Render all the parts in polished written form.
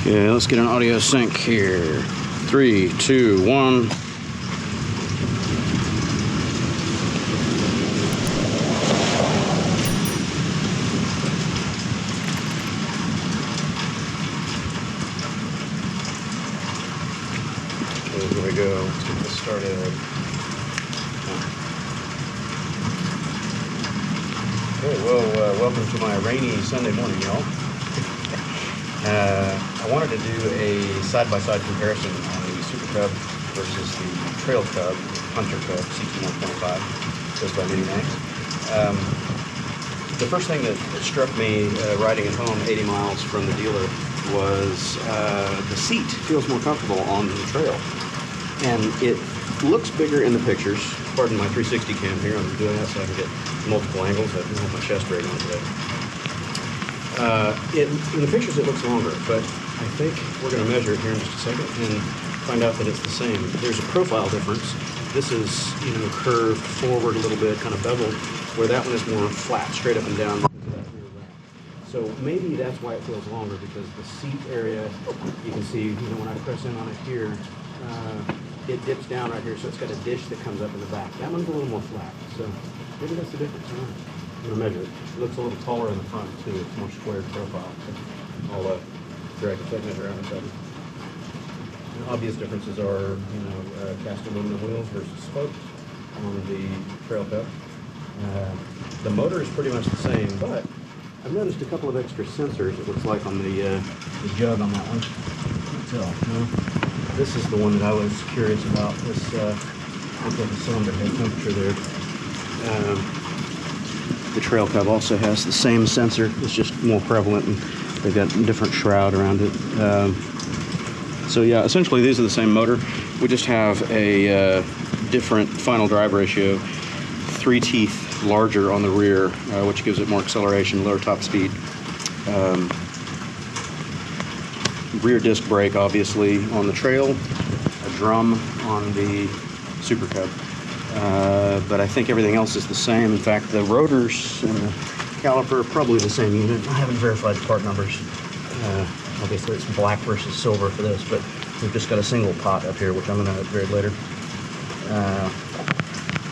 Okay, let's get an audio sync here. 3, 2, 1. Okay, here we go. Let's get this started. Okay, well, welcome to my rainy Sunday morning, y'all. I wanted to do a side-by-side comparison on the Super Cub versus the Trail Cub, Hunter Cub, CT125, goes by many names. The first thing that struck me riding it home 80 miles from the dealer was the seat feels more comfortable on the trail. And it looks bigger in the pictures. Pardon my 360 cam here, I'm doing that so I can get multiple angles. I don't have my chest rig on today. In the pictures it looks longer, but I think we're going to measure it here in just a second and find out that it's the same. There's a profile difference. This is, curved forward a little bit, kind of beveled, where that one is more flat, straight up and down. So maybe that's why it feels longer, because the seat area, you can see, when I press in on it here, it dips down right here, so it's got a dish that comes up in the back. That one's a little more flat, so maybe that's the difference. I'm going to measure it. It looks a little taller in the front, too. It's more squared profile. So I'll drag the tape measure out in a second. The obvious differences are, cast aluminum wheels versus spokes on the Trail Cub. The motor is pretty much the same, but I've noticed a couple of extra sensors, it looks like, on the jug on that one. This is the one that I was curious about. This looks like a cylinder head temperature there. The Trail Cub also has the same sensor. It's just more prevalent, and they've got a different shroud around it. So yeah, essentially these are the same motor. We just have a different final drive ratio, 3 teeth larger on the rear, which gives it more acceleration, lower top speed. Rear disc brake, obviously, on the Trail, a drum on the Super Cub. But I think everything else is the same. In fact, the rotors and the caliper are probably the same unit. I haven't verified the part numbers. Obviously, it's black versus silver for this, but we've just got a single pot up here, which I'm going to upgrade later.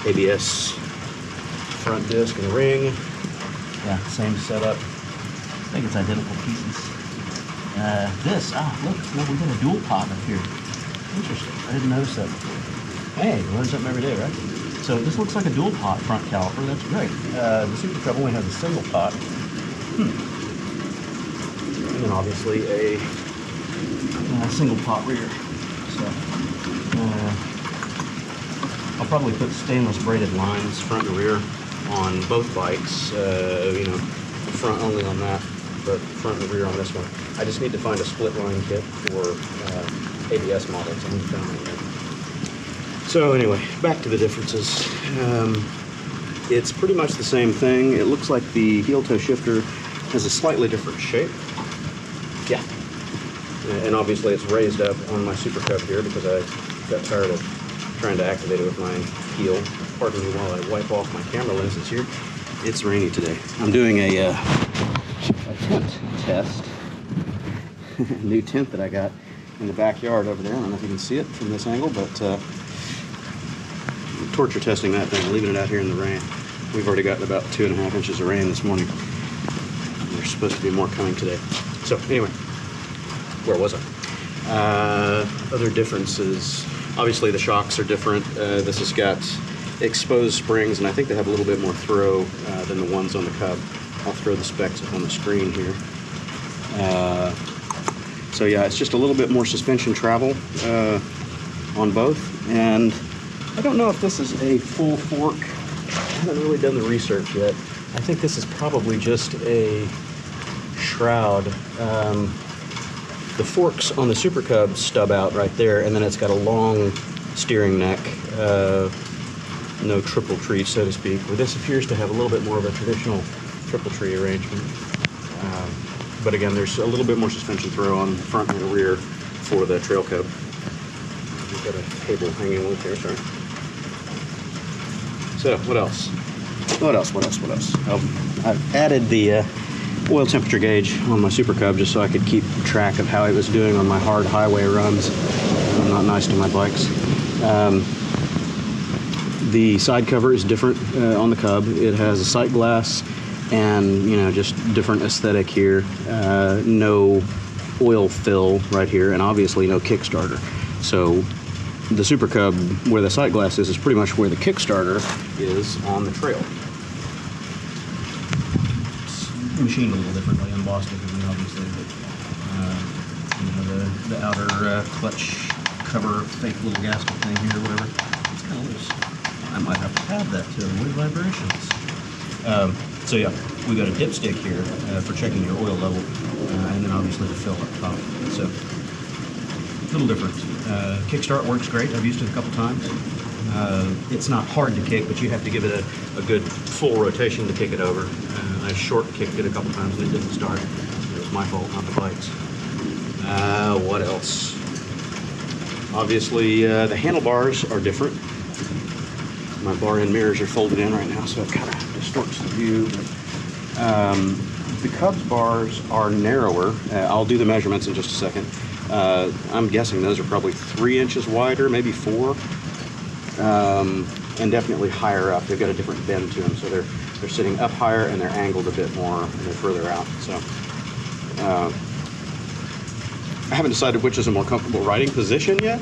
ABS front disc and ring. Yeah, same setup. I think it's identical pieces. Look, we got a dual pot up here. Interesting. I didn't notice that before. Hey, you learn something every day, right? So this looks like a dual pot front caliper. That's great. The Super Cub only has a single pot. And then obviously a single pot rear. So I'll probably put stainless braided lines front and rear on both bikes. The front only on that, but front and rear on this one. I just need to find a split line kit for ABS models. I haven't found that yet. So anyway, back to the differences. It's pretty much the same thing. It looks like the heel toe shifter has a slightly different shape. Yeah. And obviously it's raised up on my Super Cub here because I got tired of trying to activate it with my heel. Pardon me while I wipe off my camera lenses here. It's rainy today. I'm doing a tent test. New tent that I got in the backyard over there. I don't know if you can see it from this angle, but torture testing that thing, leaving it out here in the rain. We've already gotten about 2.5 inches of rain this morning. There's supposed to be more coming today. So anyway, where was I? Other differences. Obviously the shocks are different. This has got exposed springs, and I think they have a little bit more throw than the ones on the Cub. I'll throw the specs up on the screen here. So yeah, it's just a little bit more suspension travel on both, and I don't know if this is a full fork. I haven't really done the research yet. I think this is probably just a shroud. The forks on the Super Cub stub out right there, and then it's got a long steering neck, no triple tree, so to speak, where this appears to have a little bit more of a traditional triple tree arrangement. But again, there's a little bit more suspension throw on front and rear for the Trail Cub. We've got a cable hanging loose here, sorry. So, what else? I've added the oil temperature gauge on my Super Cub just so I could keep track of how it was doing on my hard highway runs. I'm not nice to my bikes. The side cover is different on the Cub. It has a sight glass and, you know, just different aesthetic here. No oil fill right here, and obviously no Kickstarter. So the Super Cub, where the sight glass is pretty much where the Kickstarter is on the trail. It's machined a little differently, embossed differently, obviously, but you know, the outer clutch cover, fake little gasket thing here, whatever, it's kind of loose. I might have to have that to avoid vibrations. So yeah, we got a dipstick here for checking your oil level, and then obviously the fill up top. So a little different. Kickstart works great. I've used it a couple times. It's not hard to kick, but you have to give it a good full rotation to kick it over. I short kicked it a couple times and it didn't start. It was my fault, not the bike's. What else? Obviously, the handlebars are different. My bar end mirrors are folded in right now, so it kind of distorts the view. The Cub's bars are narrower. I'll do the measurements in just a second. I'm guessing those are probably 3 inches wider, maybe 4, and definitely higher up. They've got a different bend to them, so they're sitting up higher and they're angled a bit more and they're further out. So I haven't decided which is a more comfortable riding position yet.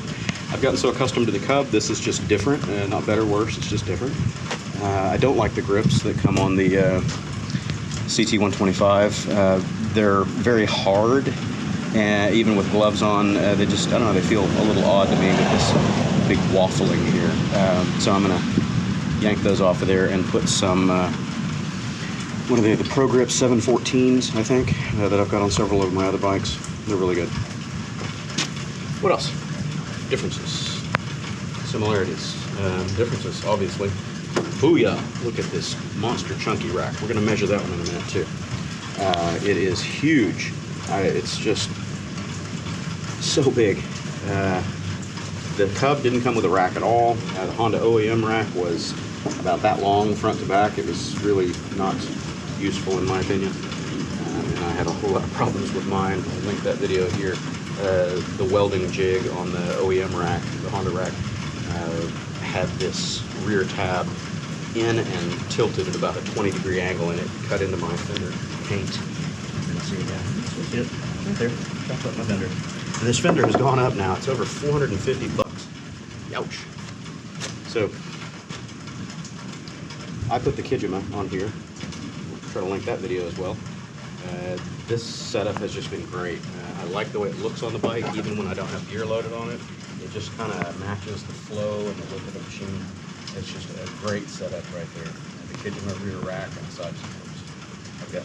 I've gotten so accustomed to the Cub, this is just different, not better, worse, it's just different. I don't like the grips that come on the CT125. They're very hard, and even with gloves on, they just, I don't know, they feel a little odd to me with this big waffling here. So I'm gonna yank those off of there and put some, what are they, the Pro Grip 714s, I think, that I've got on several of my other bikes. They're really good. What else? Differences, similarities, differences, obviously. Booyah! Look at this monster chunky rack. We're going to measure that one in a minute too. It is huge. It's just so big. The Cub didn't come with a rack at all. The Honda OEM rack was about that long front to back. It was really not useful in my opinion. And I had a whole lot of problems with mine. I'll link that video here. The welding jig on the OEM rack, the Honda rack, had this rear tab in and tilted at about a 20-degree angle, and it cut into my fender paint. You can see that. This was it. Right there. Chopped up my fender. And this fender has gone up now. It's over 450 bucks. Ouch. So I put the Kijima on here. We'll try to link that video as well. This setup has just been great. I like the way it looks on the bike, even when I don't have gear loaded on it. It just kind of matches the flow and the look of the machine. It's just a great setup right there. The Kijima rear rack and side supports. I've got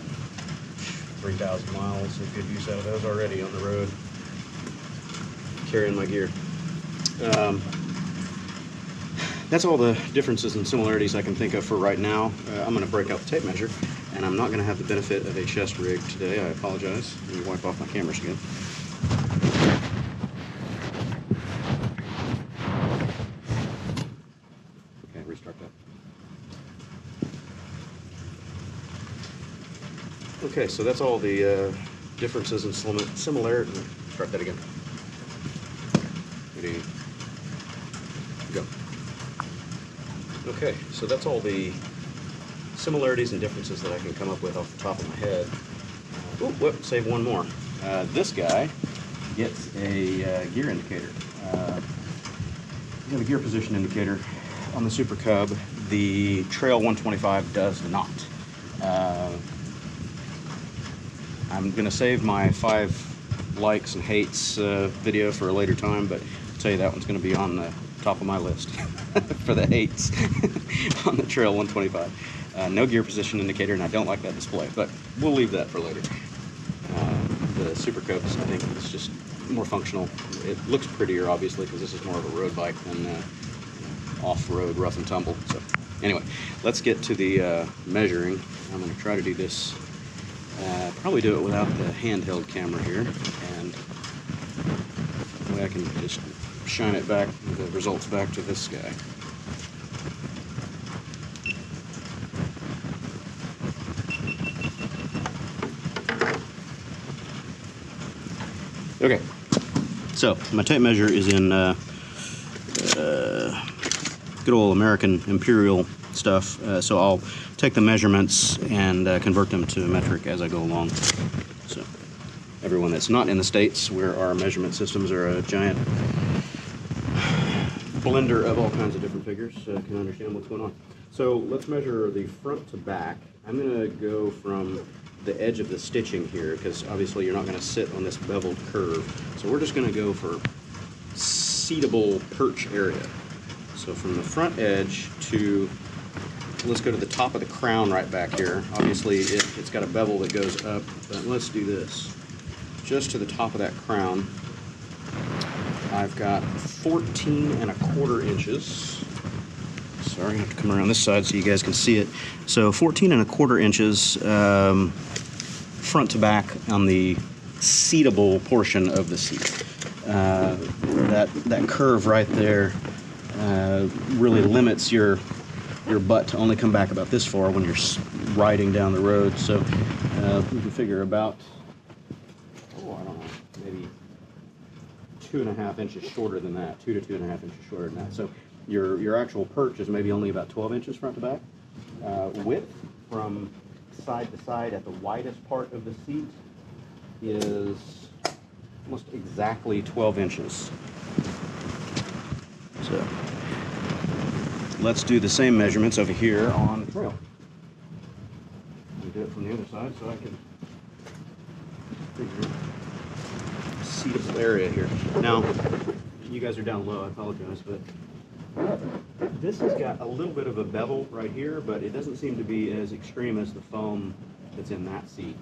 3,000 miles of good use out of those already on the road, carrying my gear. That's all the differences and similarities I can think of for right now. I'm going to break out the tape measure, and I'm not going to have the benefit of a chest rig today. I apologize. Let me wipe off my cameras again. Okay, restart that. Okay, so that's all the differences and similarities. Start that again. Ready? Go. Okay, so that's all the similarities and differences that I can come up with off the top of my head. Oh, whoop, save one more. This guy gets a gear indicator. You have a gear position indicator on the Super Cub. The Trail 125 does not. I'm going to save my 5 likes and hates video for a later time, but I'll tell you that one's going to be on the top of my list for the hates on the Trail 125. No gear position indicator, and I don't like that display, but we'll leave that for later. The Super Cubs, I think, is just more functional. It looks prettier, obviously, because this is more of a road bike than off-road rough and tumble. So anyway, let's get to the measuring. I'm going to try to do this, probably do it without the handheld camera here, and that way I can just shine it back, the results back to this guy. Okay, so my tape measure is in good old American Imperial stuff, so I'll take the measurements and convert them to metric as I go along. So everyone that's not in the States, where our measurement systems are a giant blender of all kinds of different figures, can understand what's going on. So let's measure the front to back. I'm going to go from the edge of the stitching here, because obviously you're not going to sit on this beveled curve. So we're just going to go for seatable perch area. So from the front edge to, let's go to the top of the crown right back here. Obviously it's got a bevel that goes up, but let's do this. Just to the top of that crown, I've got 14¼ inches. Sorry, I have to come around this side so you guys can see it. So 14¼ inches front to back on the seatable portion of the seat. That curve right there really limits your butt to only come back about this far when you're riding down the road. So we can figure about, I don't know, maybe 2½ inches shorter than that, 2 to 2½ inches shorter than that. So your actual perch is maybe only about 12 inches front to back. Width from side to side at the widest part of the seat is almost exactly 12 inches. So let's do the same measurements over here on the trail. Let me do it from the other side so I can figure a seatable area here. Now, you guys are down low, I apologize, but this has got a little bit of a bevel right here, but it doesn't seem to be as extreme as the foam that's in that seat.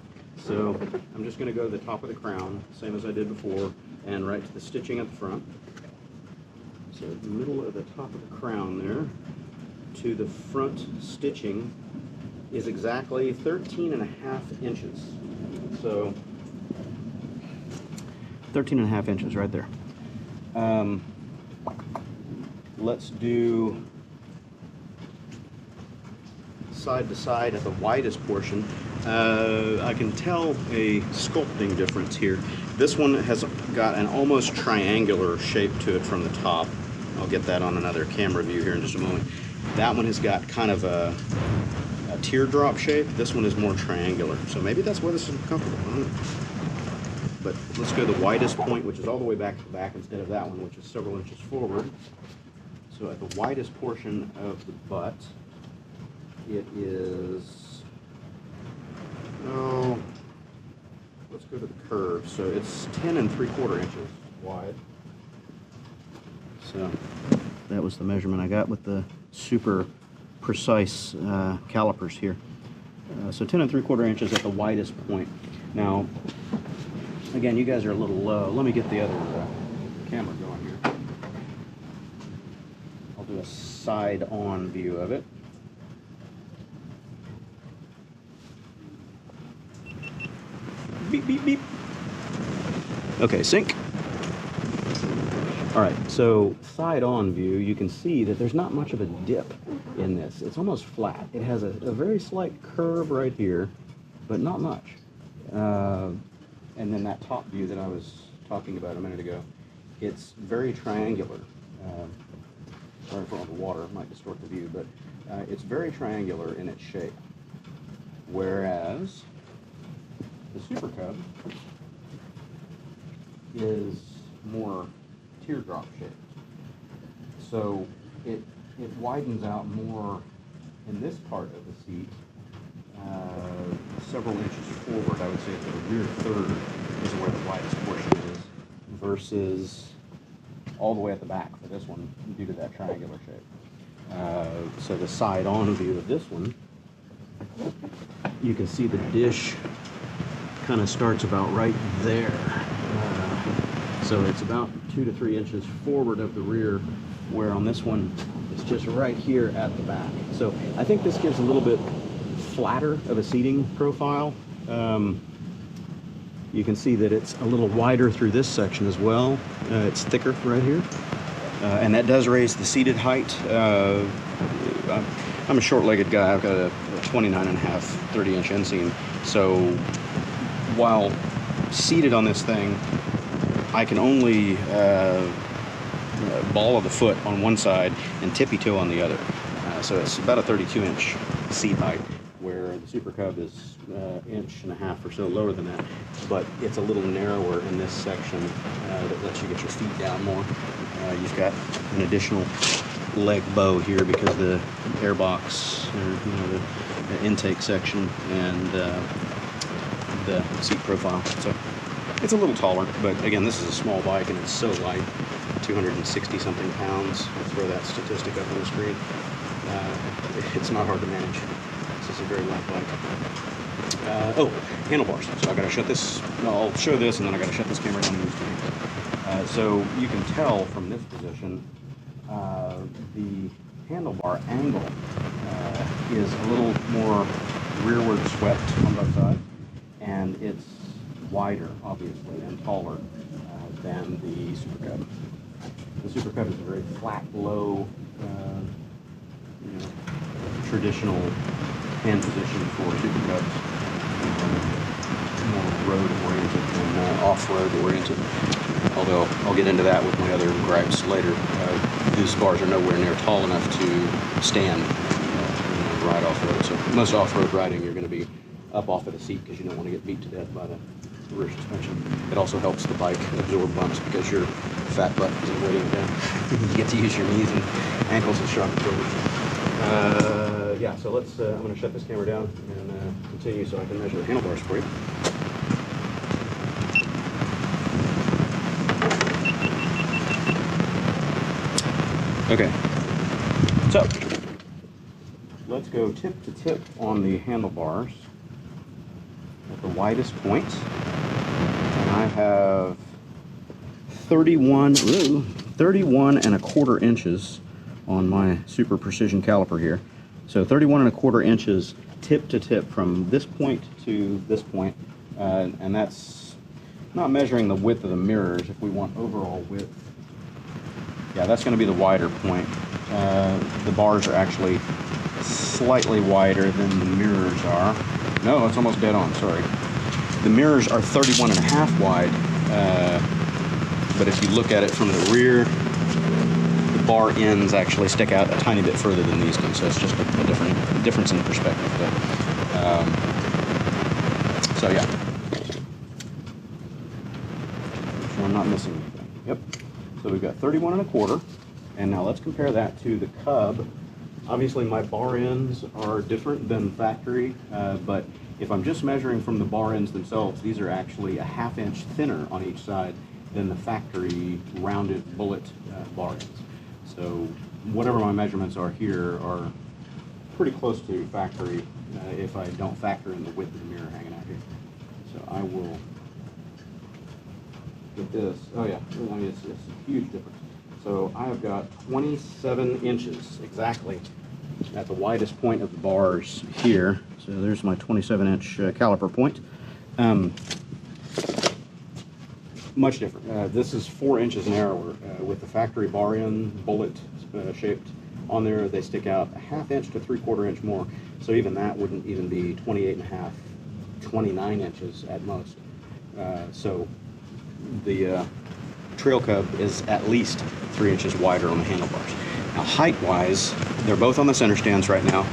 So I'm just going to go to the top of the crown, same as I did before, and right to the stitching at the front. So the middle of the top of the crown there to the front stitching is exactly 13½ inches. So 13½ inches right there. Let's do side to side at the widest portion. I can tell a sculpting difference here. This one has got an almost triangular shape to it from the top. I'll get that on another camera view here in just a moment. That one has got kind of a teardrop shape. This one is more triangular. So maybe that's why this is comfortable. I don't know. But let's go to the widest point, which is all the way back to the back instead of that one, which is several inches forward. So at the widest portion of the butt, it is, let's go to the curve. So it's 10¾ inches wide. So that was the measurement I got with the super precise calipers here. So 10¾ inches at the widest point. Now, again, you guys are a little low. Let me get the other camera going here. I'll do a side-on view of it. Beep, beep, beep. Okay, sync. All right, so side-on view, you can see that there's not much of a dip in this. It's almost flat. It has a very slight curve right here, but not much. And then that top view that I was talking about a minute ago, it's very triangular. Sorry for all the water, it might distort the view, but it's very triangular in its shape. Whereas the Super Cub is more teardrop shaped. So it widens out more in this part of the seat, several inches forward, I would say, to the rear third is where the widest portion is, versus all the way at the back for this one due to that triangular shape. So the side-on view of this one, you can see the dish kind of starts about right there. So it's about 2 to 3 inches forward of the rear, where on this one it's just right here at the back. So I think this gives a little bit flatter of a seating profile. You can see that it's a little wider through this section as well. It's thicker right here. And that does raise the seated height. I'm a short-legged guy. I've got a 29.5 30-inch inseam. So while seated on this thing, I can only ball of the foot on one side and tippy toe on the other. So it's about a 32-inch seat height, where the Super Cub is inch and a half or so lower than that, but it's a little narrower in this section that lets you get your feet down more. You've got an additional leg bow here because the airbox, or the intake section, and the seat profile. So it's a little taller, but again, this is a small bike and it's so light, 260 something pounds. I'll throw that statistic up on the screen. It's not hard to manage. This is a very light bike. Oh, handlebars. So I got to shut this. No, I'll show this, and then I got to shut this camera down and use it. So you can tell from this position, the handlebar angle is a little more rearward swept on both sides, and it's wider, obviously, and taller than the Super Cub. The Super Cub is a very flat, low, traditional hand position for Super Cubs, more road-oriented than off-road oriented. Although I'll get into that with my other gripes later. These bars are nowhere near tall enough to stand and ride off-road. So most off-road riding, you're going to be up off of the seat because you don't want to get beat to death by the rear suspension. It also helps the bike absorb bumps because your fat butt isn't weighing it down. You get to use your knees and ankles and sharp shoulders. Yeah, so let's, I'm going to shut this camera down and continue so I can measure the handlebars for you. Okay, so let's go tip to tip on the handlebars at the widest point. And I have 31 and a quarter inches on my super precision caliper here. So 31 and a quarter inches tip to tip from this point to this point. And that's not measuring the width of the mirrors. If we want overall width, yeah, that's going to be the wider point. The bars are actually slightly wider than the mirrors are. No, it's almost dead on, sorry. The mirrors are 31 and a half wide, but if you look at it from the rear, the bar ends actually stick out a tiny bit further than these do, so it's just a difference in perspective. But, so yeah. So I'm not missing anything. Yep. So we've got 31 and a quarter, and now let's compare that to the Cub. Obviously my bar ends are different than factory, but if I'm just measuring from the bar ends themselves, these are actually a ½ inch thinner on each side than the factory rounded bullet bar ends. So whatever my measurements are here are pretty close to factory if I don't factor in the width of the mirror hanging out here. So I will get this. Oh yeah, I mean, it's a huge difference. So I have got 27 inches exactly at the widest point of the bars here. So there's my 27-inch caliper point. Much different. This is 4 inches narrower with the factory bar end bullet shaped on there. They stick out a ½ inch to 3/4 inch more. So even that wouldn't even be 28 and a half, 29 inches at most. So the Trail Cub is at least 3 inches wider on the handlebars. Now height-wise, they're both on the center stands right now.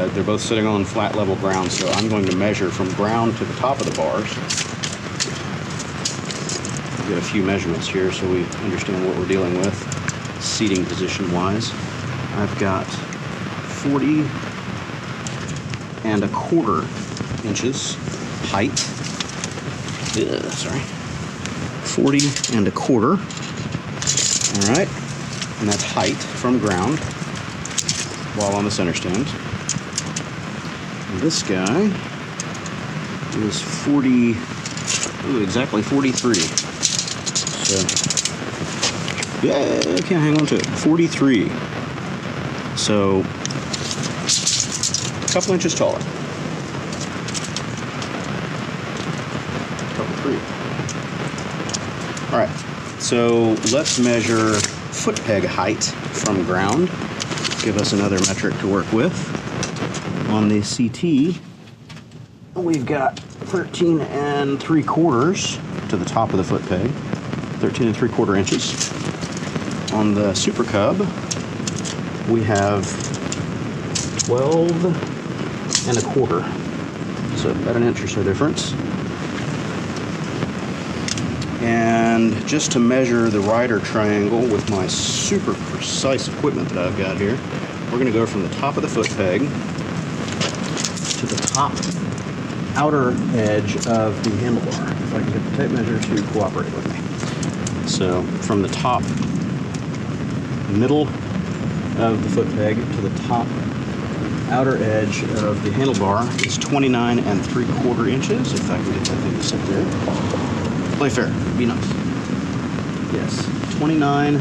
They're both sitting on flat level ground, so I'm going to measure from ground to the top of the bars. We'll get a few measurements here so we understand what we're dealing with, seating position-wise. I've got 40 and a quarter inches height. Sorry. 40 and a quarter. All right, and that's height from ground while on the center stand. And this guy is 40, exactly 43. So, yeah, I can't hang on to it. 43. So, a couple inches taller. Couple three. All right, so let's measure foot peg height from ground. Give us another metric to work with. On the CT, we've got 13 3/4 to the top of the foot peg. 13 3/4 inches. On the Super Cub, we have 12 1/4. So about an inch or so difference. And just to measure the rider triangle with my super precise equipment that I've got here, we're going to go from the top of the foot peg to the top outer edge of the handlebar. If I can get the tape measure to cooperate with me. So from the top middle of the foot peg to the top outer edge of the handlebar is 29 3/4 inches. If I can get that thing to sit there. Play fair, be nice. Yes, 29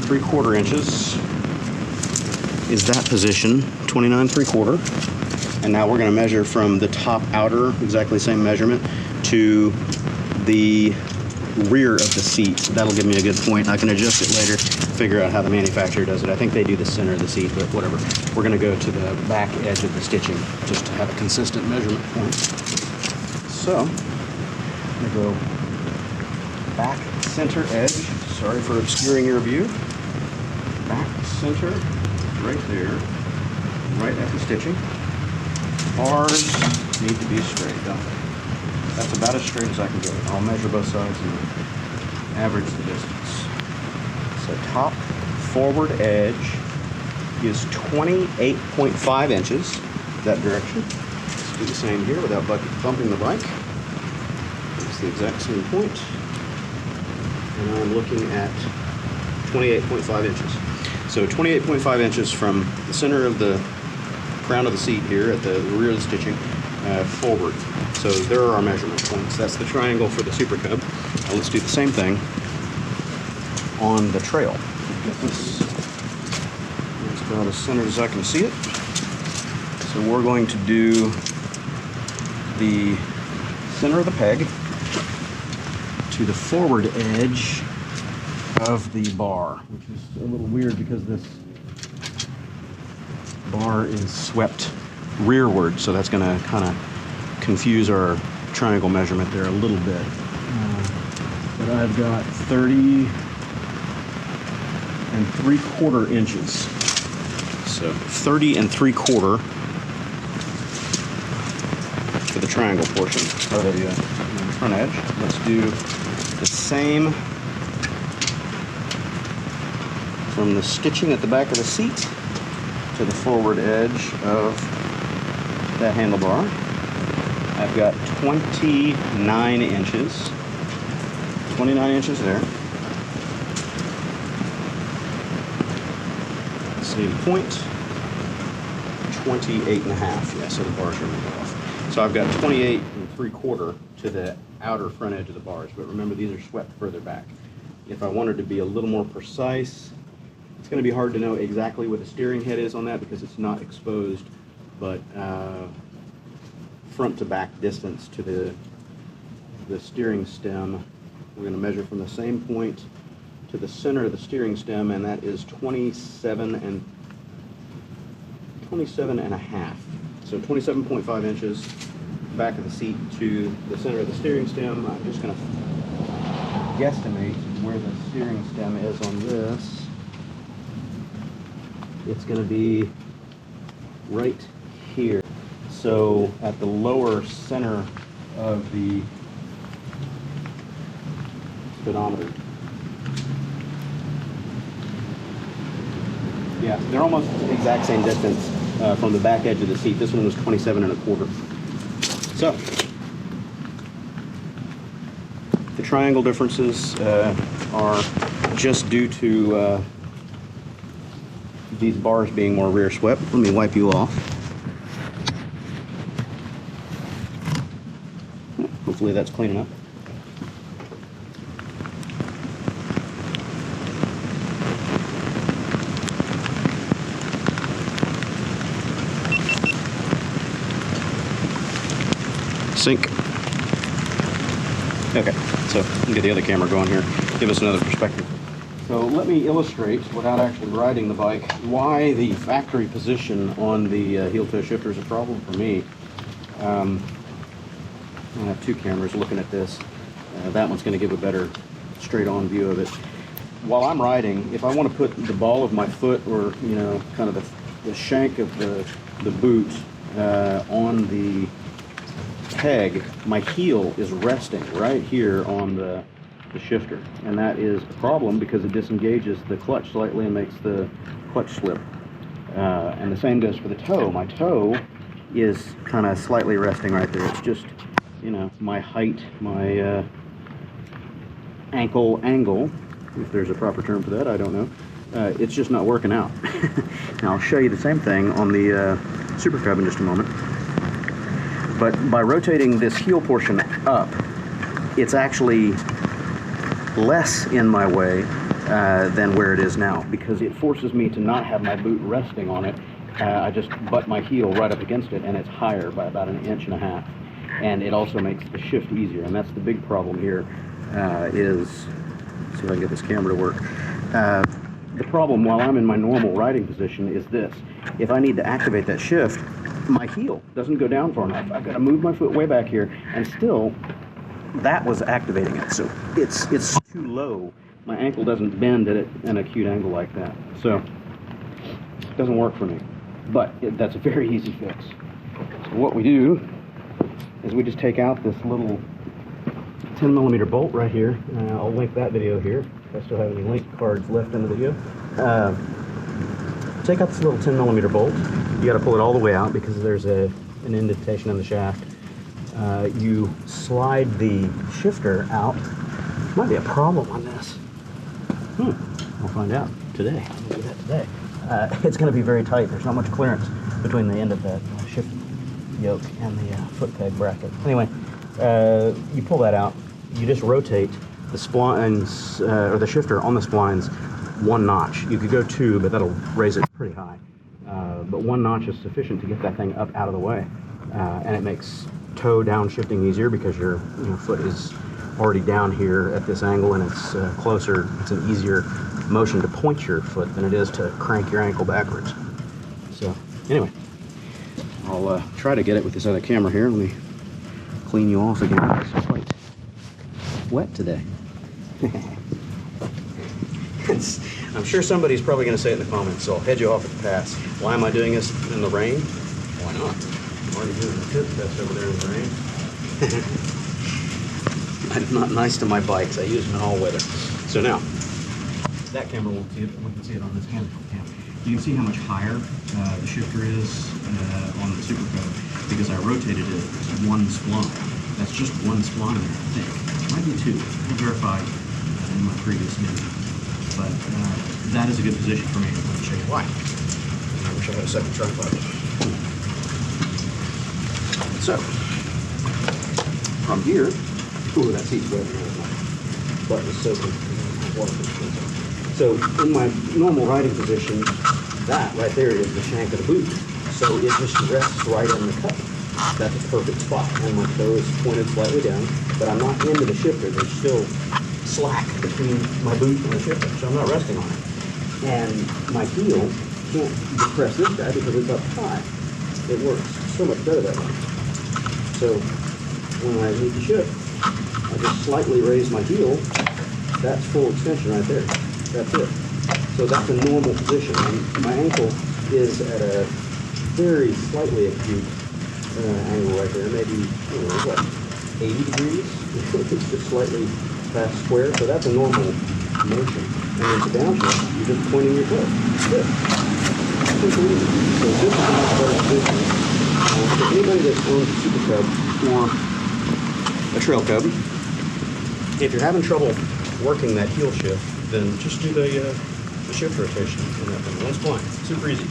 3/4 inches is that position, 29 3/4. And now we're going to measure from the top outer, exactly the same measurement, to the rear of the seat. That'll give me a good point. I can adjust it later, figure out how the manufacturer does it. I think they do the center of the seat, but whatever. We're going to go to the back edge of the stitching just to have a consistent measurement point. So, I'm going to go back center edge. Sorry for obscuring your view. Back center, right there, right at the stitching. Bars need to be straight, don't they? That's about as straight as I can go. I'll measure both sides and average the distance. So top forward edge is 28.5 inches, that direction. Let's do the same here without bumping the bike. It's the exact same point. And I'm looking at 28.5 inches. So 28.5 inches from the center of the crown of the seat here at the rear of the stitching forward. So there are our measurement points. That's the triangle for the Super Cub. Now let's do the same thing on the trail. Get this about as centered as I can see it. So we're going to do the center of the peg to the forward edge of the bar, which is a little weird because this bar is swept rearward, so that's going to kind of confuse our triangle measurement there a little bit. But I've got 30 3/4 inches. So 30 3/4 for the triangle portion of the front edge. Let's do the same from the stitching at the back of the seat to the forward edge of that handlebar. I've got 29 inches. 29 inches there. Same point. 28.5. Yeah, so the bars are a little off. So I've got 28 3/4 to the outer front edge of the bars, but remember these are swept further back. If I wanted to be a little more precise, it's going to be hard to know exactly what the steering head is on that because it's not exposed, but front to back distance to the steering stem, we're going to measure from the same point to the center of the steering stem, and that is 27 and a half. So 27.5 inches back of the seat to the center of the steering stem. I'm just going to guesstimate where the steering stem is on this. It's going to be right here. So at the lower center of the speedometer. Yeah, they're almost the exact same distance from the back edge of the seat. This one was 27 1/4. So the triangle differences are just due to these bars being more rear swept. Let me wipe you off. Hopefully that's clean enough. Sync. Okay, so let me get the other camera going here. Give us another perspective. So let me illustrate, without actually riding the bike, why the factory position on the heel-toe shifter is a problem for me. I have two cameras looking at this. That one's going to give a better straight on view of it. While I'm riding, if I want to put the ball of my foot, or kind of the shank of the boot on the peg, my heel is resting right here on the shifter, and that is a problem because it disengages the clutch slightly and makes the clutch slip. And the same goes for the toe. My toe is kind of slightly resting right there. It's just, my height, my ankle angle, if there's a proper term for that, I don't know. It's just not working out. Now I'll show you the same thing on the Super Cub in just a moment. But by rotating this heel portion up, it's actually less in my way than where it is now, because it forces me to not have my boot resting on it. I just butt my heel right up against it, and it's higher by about 1.5 inches. And it also makes the shift easier, and that's the big problem here. Is, see if I can get this camera to work. The problem while I'm in my normal riding position is this. If I need to activate that shift, my heel doesn't go down far enough. I've got to move my foot way back here, and still that was activating it. So it's too low. My ankle doesn't bend at an acute angle like that. So it doesn't work for me. But that's a very easy fix. So what we do is we just take out this little 10mm bolt right here. I'll link that video here. If I still have any link cards left in the video. Take out this little 10mm bolt. You got to pull it all the way out because there's an indentation in the shaft. You slide the shifter out. Might be a problem on this. We'll find out today. We'll do that today. It's going to be very tight. There's not much clearance between the end of that shift yoke and the foot peg bracket. Anyway, you pull that out. You just rotate the splines, or the shifter on the splines, 1 notch. You could go 2, but that'll raise it pretty high. But 1 notch is sufficient to get that thing up out of the way. And it makes toe downshifting easier because your foot is already down here at this angle, and it's closer. It's an easier motion to point your foot than it is to crank your ankle backwards. So anyway, I'll try to get it with this other camera here. Let me clean you off again. It's quite wet today. I'm sure somebody's probably going to say it in the comments, so I'll head you off at the pass. Why am I doing this in the rain? Why not? I'm already doing the tip test over there in the rain. I'm not nice to my bikes. I use them in all weather. So now, that camera won't see it, but we can see it on this handheld cam. You can see how much higher the shifter is on the Super Cub because I rotated it 1 spline. That's just 1 spline, I think. Might be 2. I'll verify in my previous video. But that is a good position for me. Let me show you why. I wish I had a second tripod. So, from here, ooh, that seat's wet. But it's soaking water. So, in my normal riding position, that right there is the shank of the boot. So it just rests right on the cup. That's a perfect spot. And my toe is pointed slightly down, but I'm not into the shifter. There's still slack between my boot and the shifter, so I'm not resting on it. And my heel can't depress this guy because it's up high. It works so much better that way. So when I need to shift, I just slightly raise my heel. That's full extension right there. That's it. So that's a normal position. And my ankle is at a very slightly acute angle right there, maybe, 80 degrees? It's just slightly past square, so that's a normal motion. And then to downshift, you're just pointing your foot. That's it. Super easy. So this is a much better position. For anybody that owns a Super Cub or a Trail Cub, if you're having trouble working that heel shift, then just do the shift rotation in that thing. 1 spline. Super easy.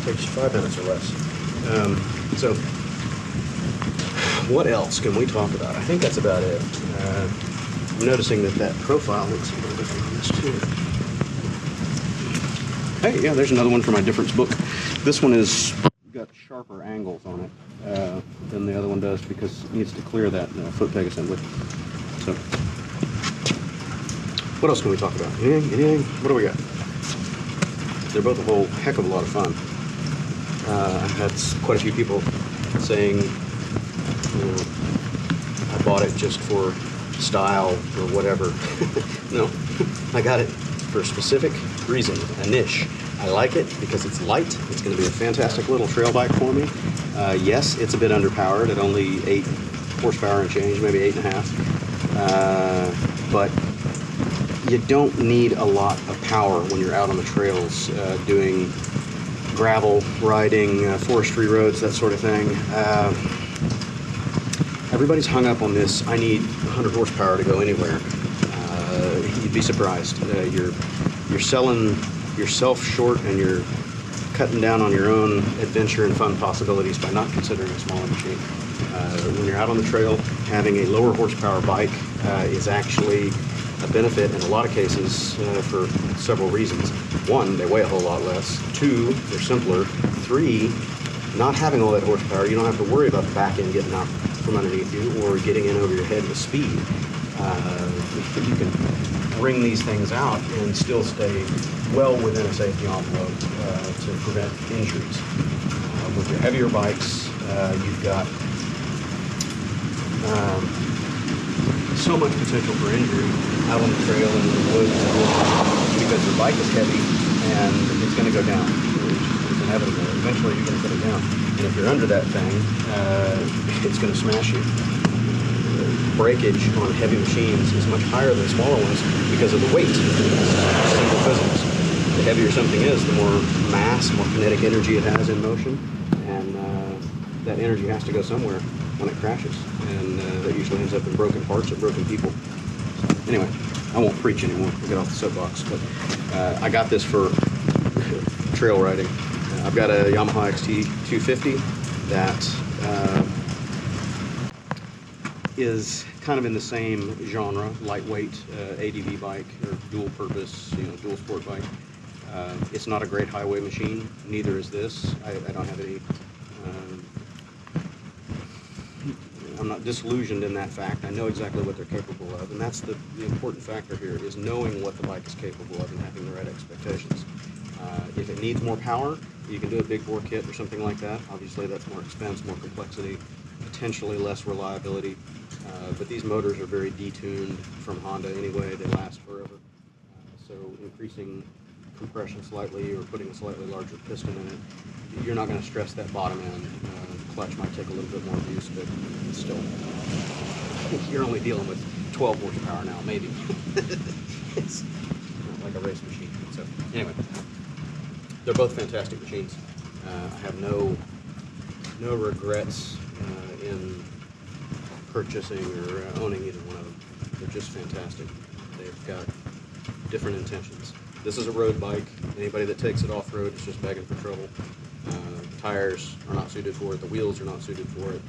Takes you 5 minutes or less. So, what else can we talk about? I think that's about it. I'm noticing that profile looks a little different on this too. Hey, yeah, there's another one from my difference book. This one is got sharper angles on it than the other one does because it needs to clear that foot peg assembly. So, what else can we talk about? Anything? What do we got? They're both a whole heck of a lot of fun. I've had quite a few people saying, I bought it just for style or whatever. No, I got it for a specific reason, a niche. I like it because it's light. It's going to be a fantastic little trail bike for me. Yes, it's a bit underpowered at only 8 horsepower and change, maybe 8.5. But you don't need a lot of power when you're out on the trails doing gravel riding, forestry roads, that sort of thing. Everybody's hung up on this, I need 100 horsepower to go anywhere. You'd be surprised. You're selling yourself short, and you're cutting down on your own adventure and fun possibilities by not considering a smaller machine. When you're out on the trail, having a lower horsepower bike is actually a benefit in a lot of cases for several reasons. One, they weigh a whole lot less. Two, they're simpler. Three, not having all that horsepower, you don't have to worry about the back end getting out from underneath you or getting in over your head with speed. You can bring these things out and still stay well within a safety envelope to prevent injuries. With your heavier bikes, you've got so much potential for injury out on the trail and in the woods because your bike is heavy and it's going to go down. It's inevitable. Eventually you're going to put it down. And if you're under that thing, it's going to smash you. Breakage on heavy machines is much higher than smaller ones because of the weight. Simple physics. The heavier something is, the more mass, more kinetic energy it has in motion, and that energy has to go somewhere when it crashes, and that usually ends up in broken parts or broken people. Anyway, I won't preach anymore. I'll get off the soapbox, but I got this for trail riding. I've got a Yamaha XT250 that is kind of in the same genre, lightweight ADV bike or dual purpose, dual sport bike. It's not a great highway machine, neither is this. I don't have any, I'm not disillusioned in that fact. I know exactly what they're capable of, and that's the important factor here, is knowing what the bike is capable of and having the right expectations. If it needs more power, you can do a big bore kit or something like that. Obviously that's more expense, more complexity, potentially less reliability. But these motors are very detuned from Honda anyway. They last forever. So increasing compression slightly or putting a slightly larger piston in it, you're not going to stress that bottom end. Clutch might take a little bit more abuse, but still, you're only dealing with 12 horsepower now, maybe. It's not like a race machine. So anyway, they're both fantastic machines. I have no regrets in purchasing or owning either one of them. They're just fantastic. They've got different intentions. This is a road bike. Anybody that takes it off-road is just begging for trouble. Tires are not suited for it. The wheels are not suited for it.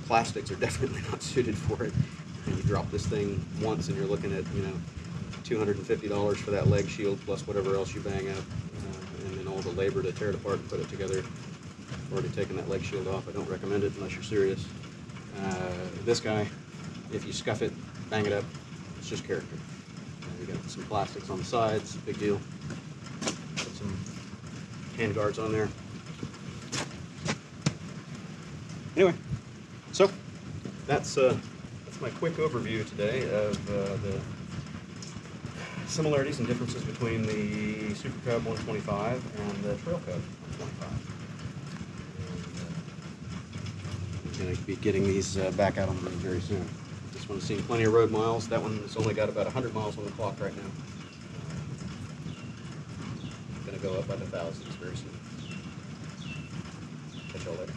Plastics are definitely not suited for it. And you drop this thing once and you're looking at, $250 for that leg shield plus whatever else you bang up, and then all the labor to tear it apart and put it together. I've already taken that leg shield off. I don't recommend it unless you're serious. This guy, if you scuff it, bang it up, it's just character. You got some plastics on the sides, big deal. Put some hand guards on there. Anyway, so that's my quick overview today of the similarities and differences between the Super Cub 125 and the Trail Cub 125. Going to be getting these back out on the road very soon. This one's seen plenty of road miles. That one has only got about 100 miles on the clock right now. Going to go up by the thousands very soon. Catch y'all later.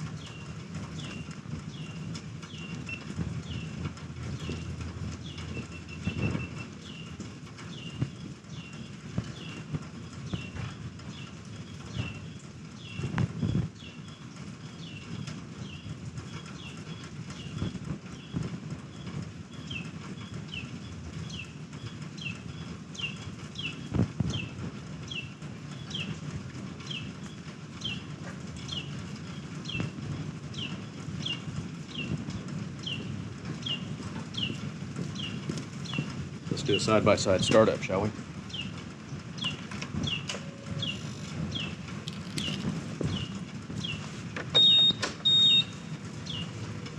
Let's do a side-by-side startup, shall we?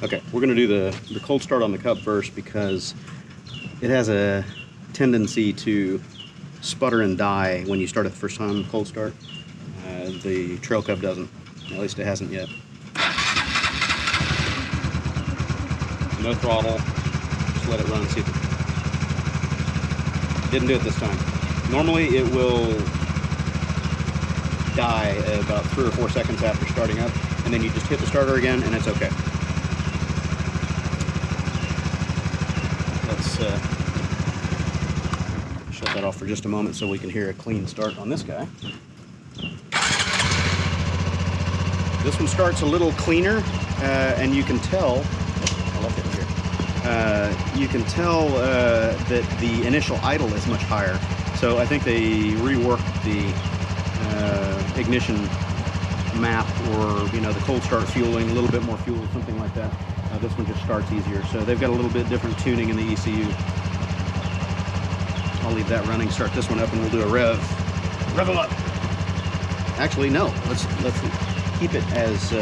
Okay, we're going to do the cold start on the Cub first because It has a tendency to sputter and die when you start it the first time, cold start. The Trail Cub doesn't. At least it hasn't yet. No throttle. Just let it run and see if it... Didn't do it this time. Normally it will die about 3 or 4 seconds after starting up, and then you just hit the starter again and it's okay. Let's shut that off for just a moment so we can hear a clean start on this guy. This one starts a little cleaner, and you can tell, I left it here. You can tell that the initial idle is much higher. So I think they reworked the ignition map, or the cold start fueling, a little bit more fuel, something like that. This one just starts easier. So they've got a little bit different tuning in the ECU. I'll leave that running, start this one up, and we'll do a rev. Rev them up. Actually, no. Let's keep it as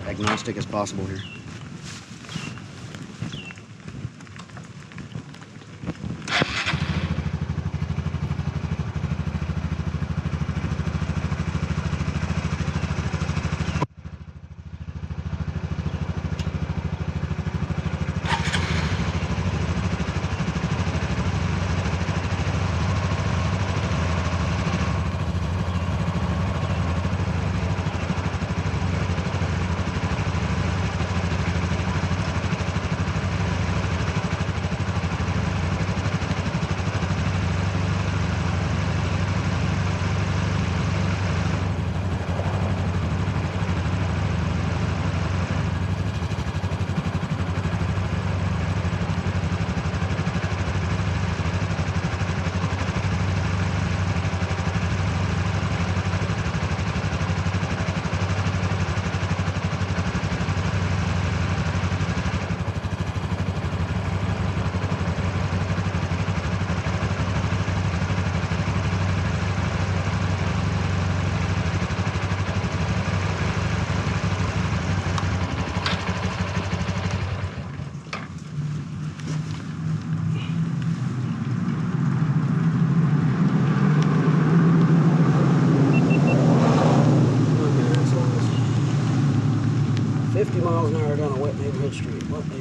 agnostic as possible here. miles an hour down a wet neighborhood street. What the